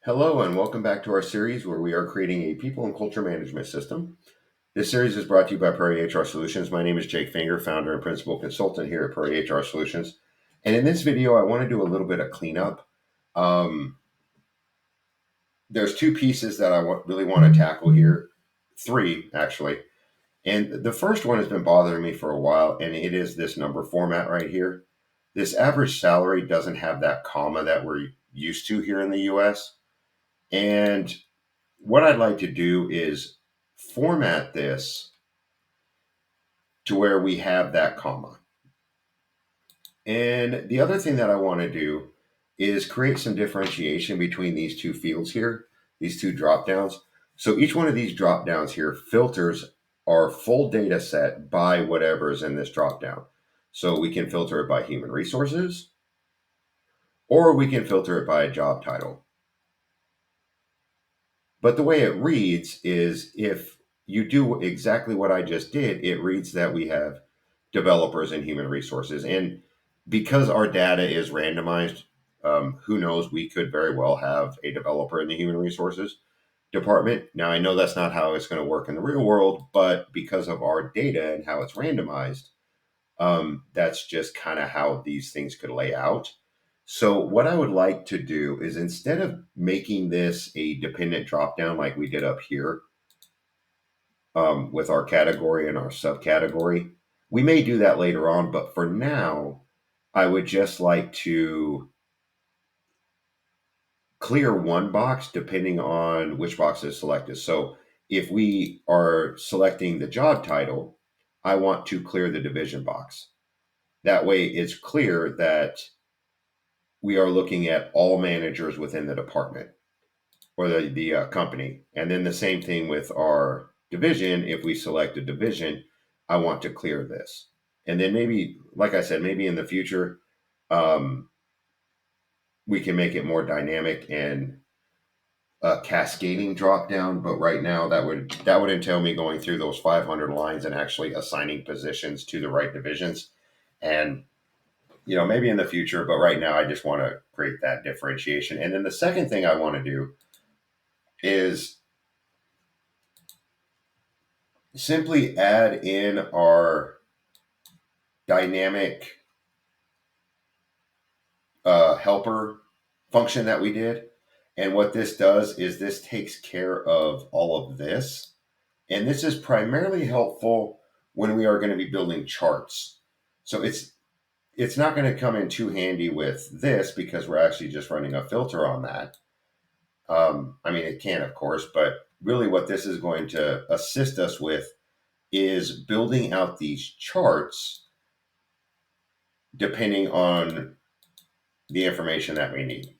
Hello, and welcome back to our series where we are creating a people and culture management system. This series is brought to you by Prairie HR Solutions. My name is Jake Finger, founder and principal consultant here at Prairie HR Solutions. And in this video, I want to do a little bit of cleanup. There's two pieces that I really want to tackle here, three actually. And the first one has been bothering me for a while, and it is this number format right here. This average salary doesn't have that comma that we're used to here in the US. And what I'd like to do is format this to where we have that comma. And the other thing that I want to do is create some differentiation between these two fields here, these two drop downs. So each one of these drop downs here filters our full data set by whatever is in this drop down. So we can filter it by human resources, or we can filter it by a job title. But the way it reads is if you do exactly what I just did, it reads that we have developers and human resources. And because our data is randomized, who knows, we could very well have a developer in the human resources department. Now, I know that's not how it's going to work in the real world, but because of our data and how it's randomized, that's just kind of how these things could lay out. So what I would like to do is instead of making this a dependent dropdown like we did up here with our category and our subcategory, we may do that later on. But for now, I would just like to clear one box depending on which box is selected. So if we are selecting the job title, I want to clear the division box. That way it's clear that we are looking at all managers within the department or the company. And then the same thing with our division. If we select a division, I want to clear this. And then maybe, like I said, maybe in the future, we can make it more dynamic and a cascading drop down. But right now, that would entail me going through those 500 lines and actually assigning positions to the right divisions. And maybe in the future, but right now I just want to create that differentiation. And then the second thing I want to do is simply add in our dynamic helper function that we did. And what this does is this takes care of all of this. And this is primarily helpful when we are going to be building charts. So it's not going to come in too handy with this because we're actually just running a filter on that. I mean, it can, of course, but really what this is going to assist us with is building out these charts depending on the information that we need.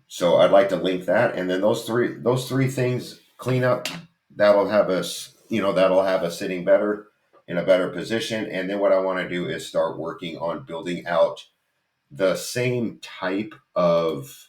So I'd like to link that, and then those three things clean up. That'll have us, that'll have us sitting better in a better position. And then what I want to do is start working on building out the same type of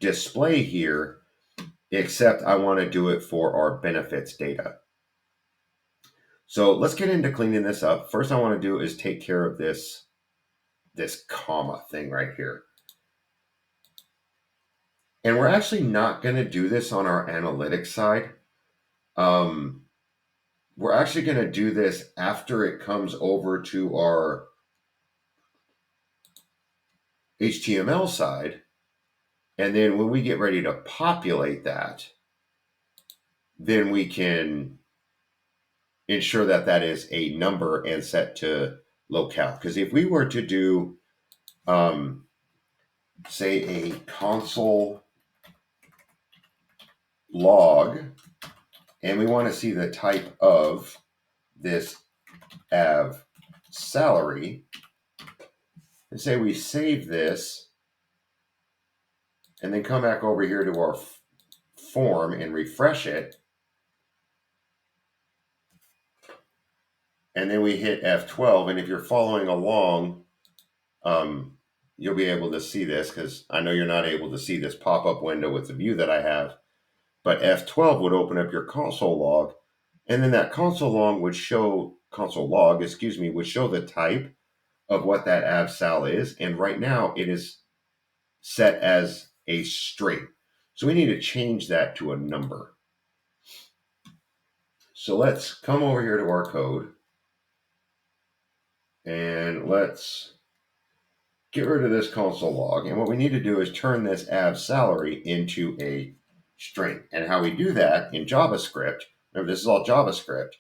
display here, except I want to do it for our benefits data. So let's get into cleaning this up. First I want to do is take care of this comma thing right here. And we're actually not going to do this on our analytics side. We're actually going to do this after it comes over to our HTML side. And then when we get ready to populate that, then we can ensure that that is a number and set to locale. Because if we were to do, say, a console log, and we want to see the type of this av salary, and say we save this, and then come back over here to our form and refresh it, and then we hit F12. And if you're following along, you'll be able to see this, because I know you're not able to see this pop-up window with the view that I have, but F12 would open up your console log, and then that console log would show the type of what that avsal is. And right now it is set as a string. So we need to change that to a number. So let's come over here to our code and let's get rid of this console log. And what we need to do is turn this avSalary into a string. And how we do that in JavaScript, remember this is all JavaScript,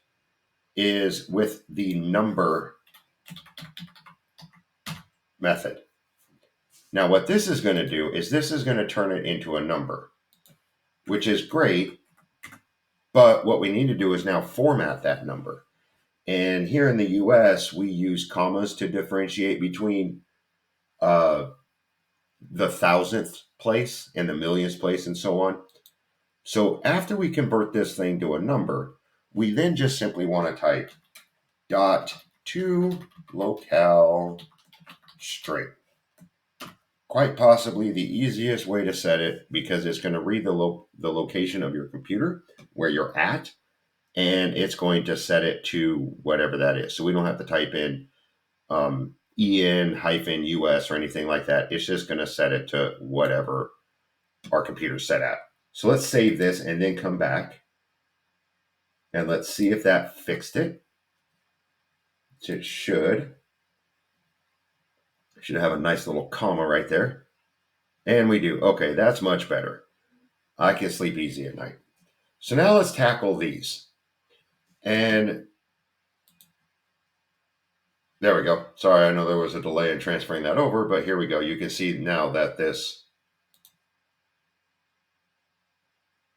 is with the number method. Now what this is going to do is this is going to turn it into a number, which is great. But what we need to do is now format that number. And here in the US, we use commas to differentiate between the thousandth place and the millionth place and so on. So after we convert this thing to a number, we then just simply want to type .toLocaleString. Quite possibly the easiest way to set it, because it's going to read the location of your computer, where you're at, and it's going to set it to whatever that is. So we don't have to type in EN-US or anything like that. It's just going to set it to whatever our computer's set at. So let's save this and then come back. And let's see if that fixed it. It should. Should have a nice little comma right there. And we do. Okay, that's much better. I can sleep easy at night. So now let's tackle these. And there we go. Sorry, I know there was a delay in transferring that over, but here we go. You can see now that this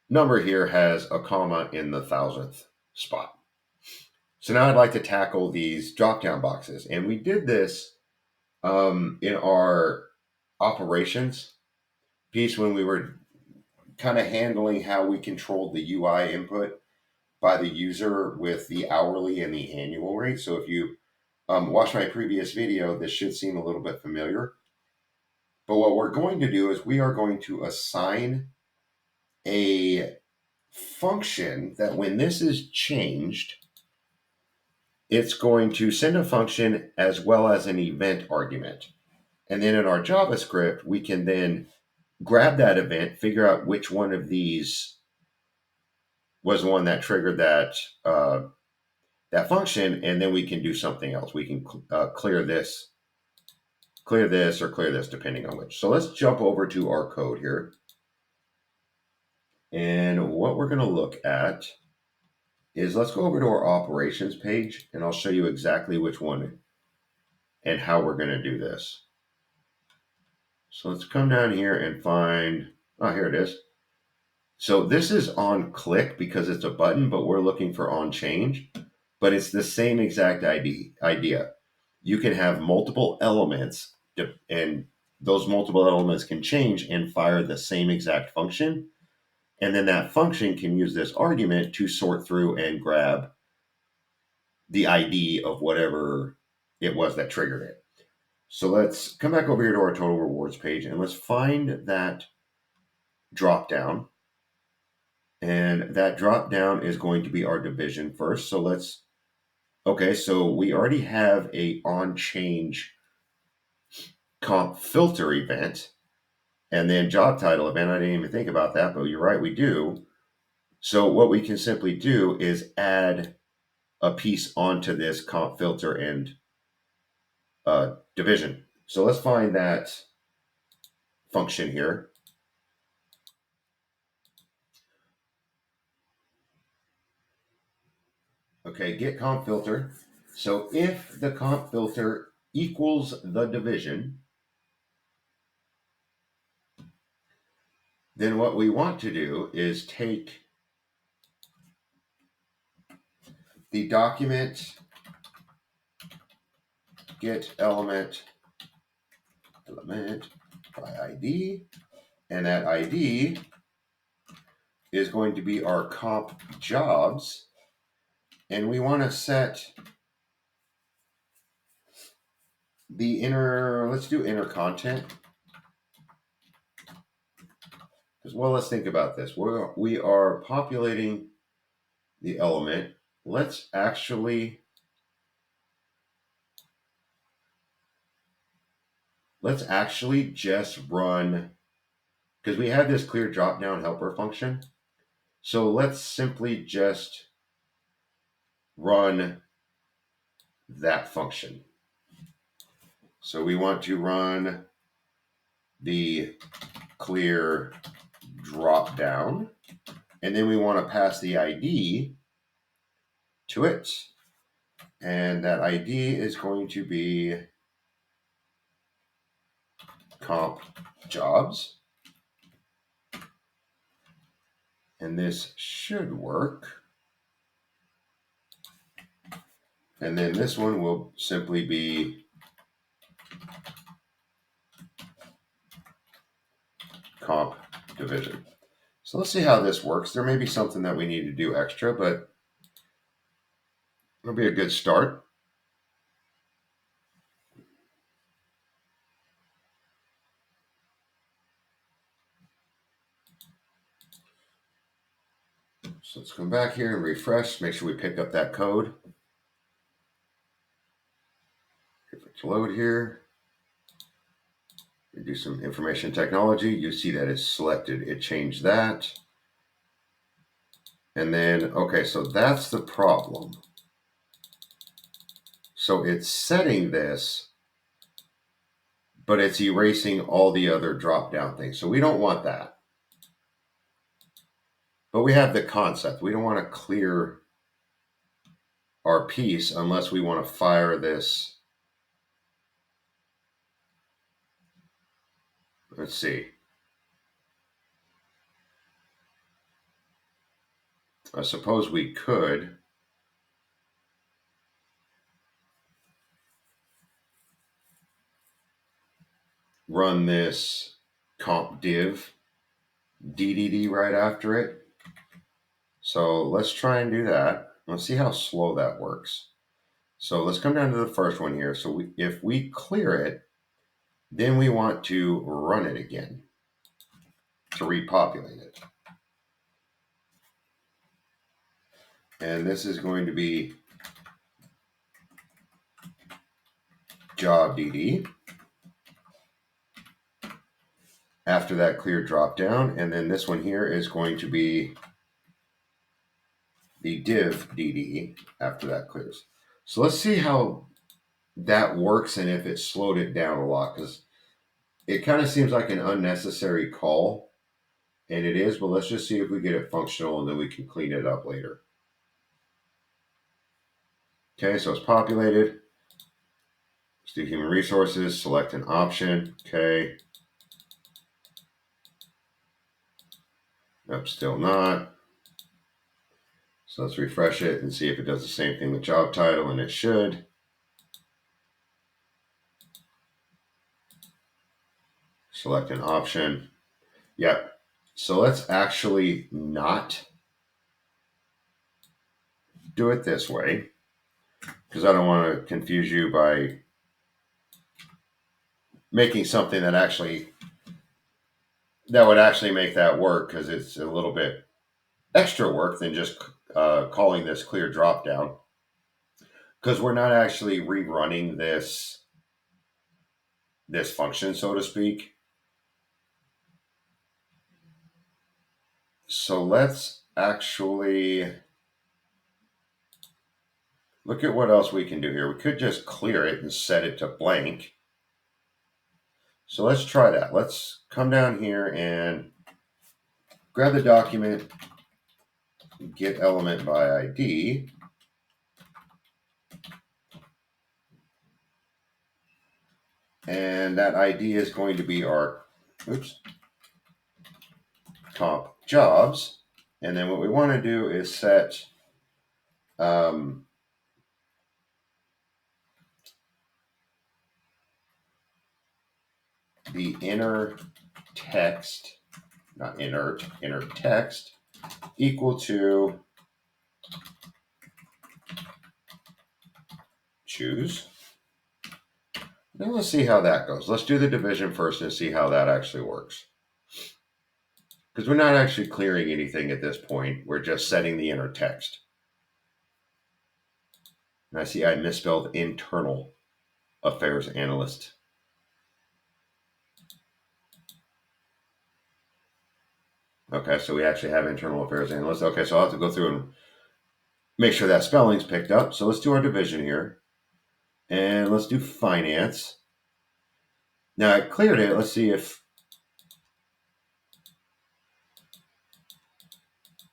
number here has a comma in the thousandth spot. So now I'd like to tackle these drop-down boxes. And we did this in our operations piece when we were kind of handling how we controlled the UI input by the user with the hourly and the annual rate. So if you watch my previous video, this should seem a little bit familiar. But what we're going to do is we are going to assign a function that when this is changed, it's going to send a function as well as an event argument. And then in our JavaScript, we can then grab that event, figure out which one of these was the one that triggered that that function, and then we can do something else. We can clear this, or clear this, depending on which. So let's jump over to our code here. And what we're going to look at is, let's go over to our operations page, and I'll show you exactly which one and how we're going to do this. So let's come down here and find, oh, here it is. So this is on click because it's a button, but we're looking for on change. But it's the same exact idea. You can have multiple elements, and those multiple elements can change and fire the same exact function. And then that function can use this argument to sort through and grab the ID of whatever it was that triggered it. So let's come back over here to our total rewards page, and let's find that drop down. And that drop down is going to be our division first. So let's, okay, so we already have a on change comp filter event, and then job title event. I didn't even think about that, but you're right, we do. So what we can simply do is add a piece onto this comp filter and division. So let's find that function here. Okay, get comp filter. So if the comp filter equals the division, then what we want to do is take the document get element by ID, and that ID is going to be our comp jobs, and we want to set the inner, let's do inner content. Well, let's think about this. We are populating the element. Let's actually let's actually just run, because we have this clear drop down helper function. So let's simply just run that function. So we want to run the clear drop down, and then we want to pass the ID to it. And that ID is going to be comp jobs. And this should work. And then this one will simply be comp division. So let's see how this works. There may be something that we need to do extra, but it'll be a good start. So let's come back here and refresh, make sure we pick up that code. If it's load here, we do some information technology. You see that it's selected. It changed that. And then, okay, so that's the problem. So it's setting this, but it's erasing all the other drop-down things. So we don't want that. But we have the concept. We don't want to clear our piece unless we want to fire this. Let's see. I suppose we could run this comp div DDD right after it. So let's try and do that. Let's see how slow that works. So let's come down to the first one here. So if we clear it, then we want to run it again to repopulate it. And this is going to be job DD. After that clear drop down, and then this one here is going to be the div DD after that clears. So let's see how that works and if it slowed it down a lot, because it kind of seems like an unnecessary call, and it is, but let's just see if we get it functional and then we can clean it up later. Okay, so it's populated. Let's do human resources, select an option. Okay. Nope, still not. So let's refresh it and see if it does the same thing with job title, and it should. Select an option. Yep. So let's actually not do it this way, because I don't want to confuse you by making something that would actually make that work, because it's a little bit extra work than just calling this clear drop down, because we're not actually rerunning this function, so to speak. So let's actually look at what else we can do here. We could just clear it and set it to blank. So let's try that. Let's come down here and grab the document, get element by ID. And that ID is going to be our, comp jobs. And then what we want to do is set the inner text, not inert, inner text equal to choose. Now let's see how that goes. Let's do the division first and see how that actually works. Because we're not actually clearing anything at this point. We're just setting the inner text. And I see I misspelled internal affairs analyst. Okay, so we actually have internal affairs analyst. Okay, so I'll have to go through and make sure that spelling's picked up. So let's do our division here. And let's do finance. Now I cleared it. Let's see if,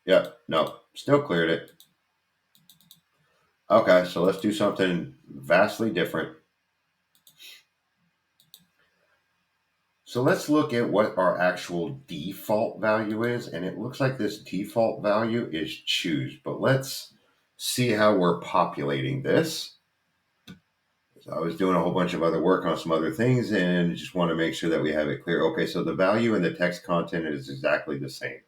yep, no, still cleared it. Okay, so let's do something vastly different. So let's look at what our actual default value is. And it looks like this default value is choose. But let's see how we're populating this. So I was doing a whole bunch of other work on some other things and just want to make sure that we have it clear. Okay, so the value and the text content is exactly the same.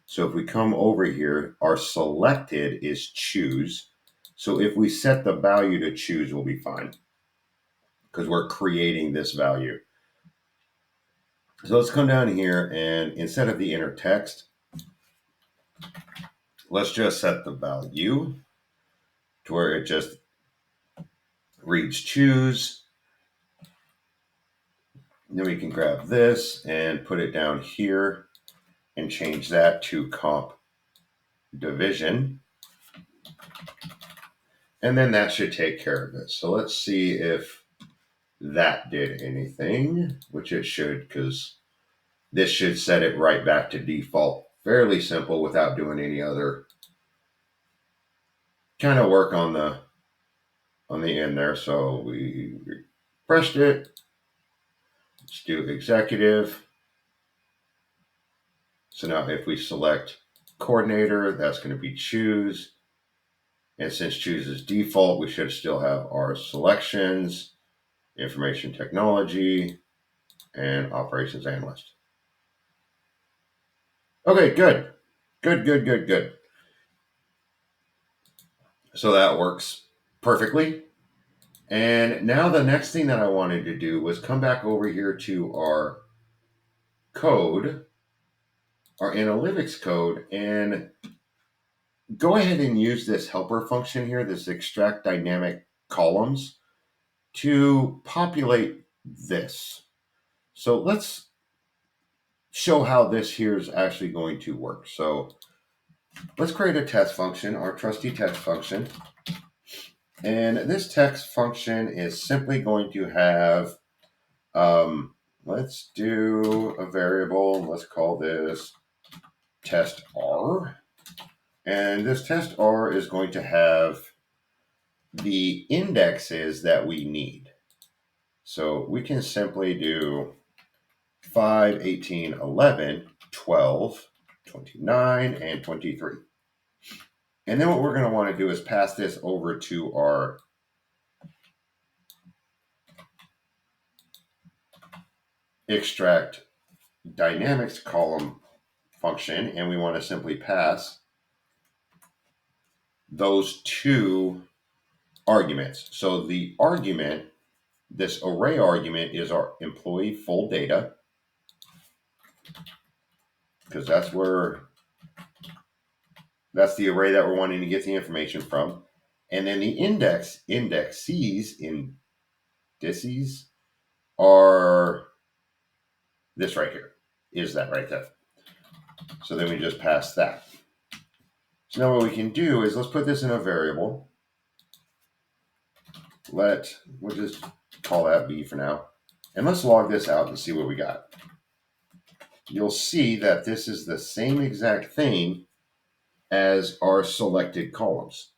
So if we come over here, our selected is choose. So if we set the value to choose, we'll be fine because we're creating this value. So let's come down here and instead of the inner text, let's just set the value to where it just reads choose. And then we can grab this and put it down here and change that to comp division. And then that should take care of it. So let's see if that did anything, which it should, because this should set it right back to default. Fairly simple without doing any other kind of work on the end there. So we refreshed it. Let's do executive. So now if we select coordinator, that's going to be choose. And since choose is default, we should still have our selections, information technology, and operations analyst. Okay, good. Good. So that works perfectly. And now the next thing that I wanted to do was come back over here to our code, our analytics code, and go ahead and use this helper function here, this extract dynamic columns, to populate this. So let's show how this here is actually going to work. So let's create a test function, our trusty test function. And this text function is simply going to have, let's do a variable. Let's call this test R. And this test R is going to have the indexes that we need. So we can simply do 5, 18, 11, 12, 29, and 23. And then what we're going to want to do is pass this over to our extract dynamics column function, and we want to simply pass those two arguments. So the argument, this array argument, is our employee full data, because that's the array that we're wanting to get the information from. And then the indices are this right here, is that right there. So then we just pass that. So now what we can do is let's put this in a variable. We'll just call that B for now. And let's log this out and see what we got. You'll see that this is the same exact thing as our selected columns.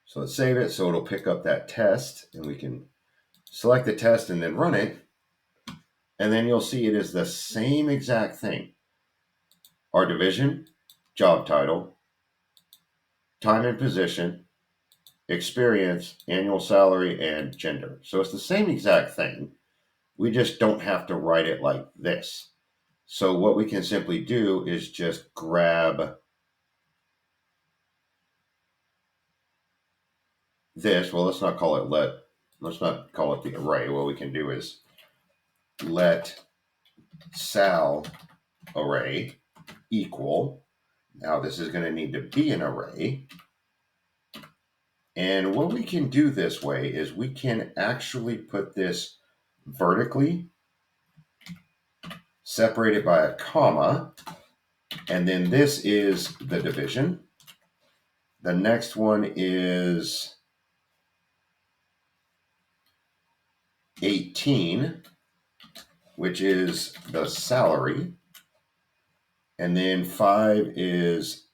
So let's save it so it'll pick up that test, and we can select the test and then run it. And then you'll see it is the same exact thing. Our division, job title, time and position, experience, annual salary, and gender. So it's the same exact thing. We just don't have to write it like this. So what we can simply do is just grab this. Well, let's not call it the array. What we can do is let sal array equal. Now this is going to need to be an array. And what we can do this way is we can actually put this vertically separated by a comma, and then this is the division. The next one is 18, which is the salary. And then 5 is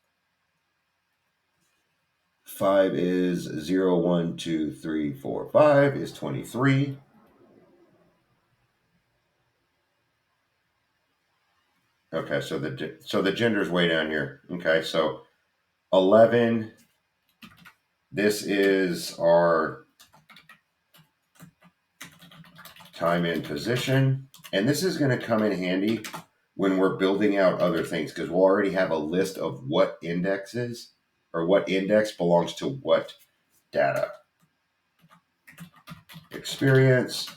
0, 1, 2, 3, 4, 5 is 23. Okay, so the gender is way down here. Okay, so 11, this is our time in position. And this is going to come in handy when we're building out other things, because we'll already have a list of what indexes or what index belongs to what data. Experience.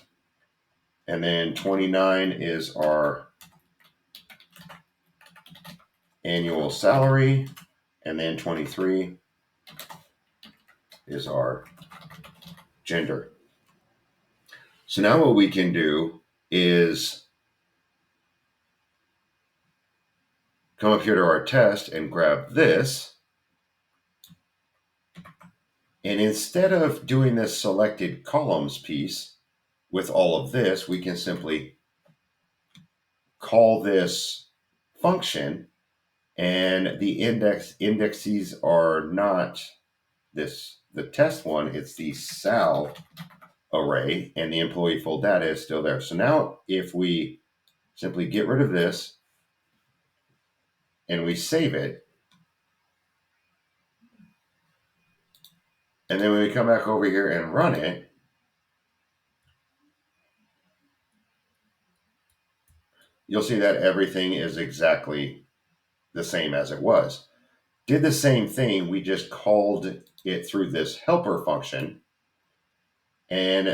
And then 29 is our annual salary. And then 23 is our gender. So now what we can do is come up here to our test and grab this. And instead of doing this selected columns piece with all of this, we can simply call this function, and the indexes are not the test one, it's the sal array, and the employee full data is still there. So now if we simply get rid of this and we save it, and then when we come back over here and run it, you'll see that everything is exactly the same as it was. Did the same thing, we just called it through this helper function. And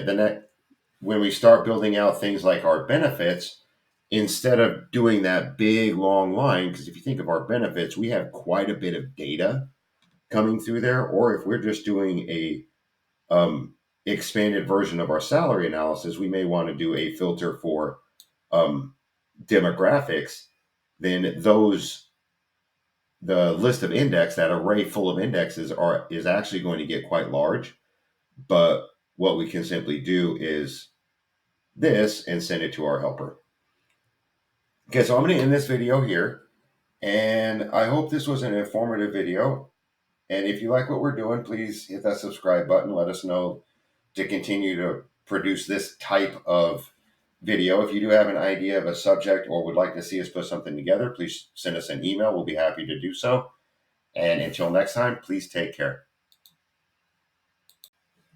when we start building out things like our benefits, instead of doing that big long line, because if you think of our benefits, we have quite a bit of data coming through there. Or if we're just doing a expanded version of our salary analysis, we may want to do a filter for demographics. Then the list of index, that array full of indexes is actually going to get quite large. But what we can simply do is this and send it to our helper. Okay, so I'm going to end this video here, and I hope this was an informative video. And if you like what we're doing, please hit that subscribe button. Let us know to continue to produce this type of video. If you do have an idea of a subject or would like to see us put something together, please send us an email. We'll be happy to do so. And until next time, please take care.